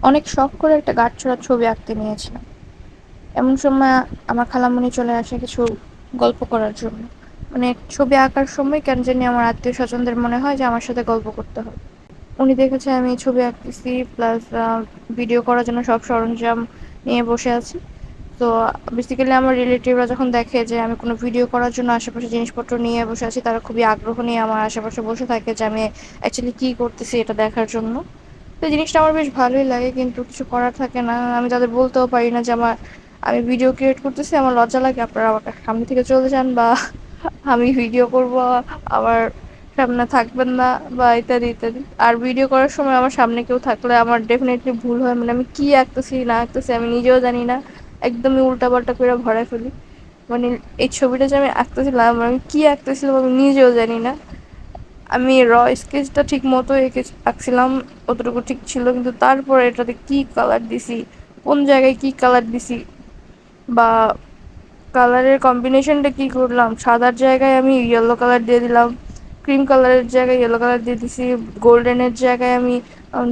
অনেক শখ করে একটা গাঁটছড়া ছবি আঁকতে নিয়েছিলাম। এমন সময় আমার খালামণি চলে আসে কিছু গল্প করার জন্য। মানে ছবি আঁকার সময় কেন জানি আমার আত্মীয় স্বজনদের মনে হয় যে আমার সাথে গল্প করতে হবে। উনি দেখেছে আমি ছবি আঁকতেছি প্লাস ভিডিও করার জন্য সব সরঞ্জাম নিয়ে বসে আছি। তো বেসিক্যালি আমার রিলেটিভরা যখন দেখে যে আমি কোনো ভিডিও করার জন্য আশেপাশে জিনিসপত্র নিয়ে বসে আছি, তারা খুবই আগ্রহ নিয়ে আমার আশেপাশে বসে থাকে যে আমি অ্যাকচুয়ালি কী করতেছি এটা দেখার জন্য। তো এই জিনিসটা আমার বেশ ভালোই লাগে, কিন্তু কিছু করার থাকে না। আমি তাদের বলতেও পারি না যে আমি ভিডিও ক্রিয়েট করতেছি, আমার লজ্জা লাগে, আপনারা আমার সামনে থেকে চলে যান, বা আমি ভিডিও করব, আমার সামনে থাকবেন না, বা ইত্যাদি ইত্যাদি। আর ভিডিও করার সময় আমার সামনে কেউ থাকলে আমার ডেফিনেটলি ভুল হয়, মানে আমি কি আঁকতেছি না আঁকতেছি আমি নিজেও জানি না, একদমই উল্টাপাল্টা করে ভরায় ফেলি। মানে এই ছবিটা যে আমি আঁকতেছিলাম, আমি কি আঁকতেছিলাম আমি নিজেও জানি না। আমি স্কেচটা ঠিক মতো আঁকছিলাম, অতটুকু ঠিক ছিল, কিন্তু তারপরে এটাতে কি কালার দিছি, কোন জায়গায় কি কালার দিছি, বা কালারের কম্বিনেশনটা কি করলাম, সাদার জায়গায় আমি ইয়েলো কালার দিয়ে দিলাম, ক্রিম কালারের জায়গায় ইয়েলো কালার দিয়ে দিছি, গোল্ডেনের জায়গায় আমি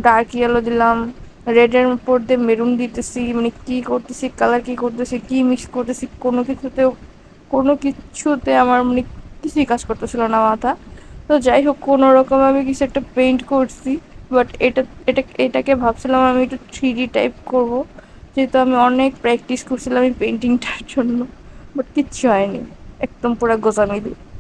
ডার্ক ইয়েলো দিলাম, রেডের উপর দিয়ে মেরুন দিতেছি, মানে কি করতেছি, কালার কি করতেছি, কি মিক্স করতেছি, কোনো কিছুতে আমার মানে কিছুই কাজ করতেছিল না মাথা। তো যাই হোক, কোনো রকম আমি কিছু একটা পেইন্ট করছি। বাট এটাকে ভাবছিলাম আমি একটু 3D টাইপ করব, যেহেতু আমি অনেক প্র্যাকটিস করছিলাম এই পেন্টিংটার জন্য। বাট কিচ্ছু হয়নি, একদম পুরো গোছামি।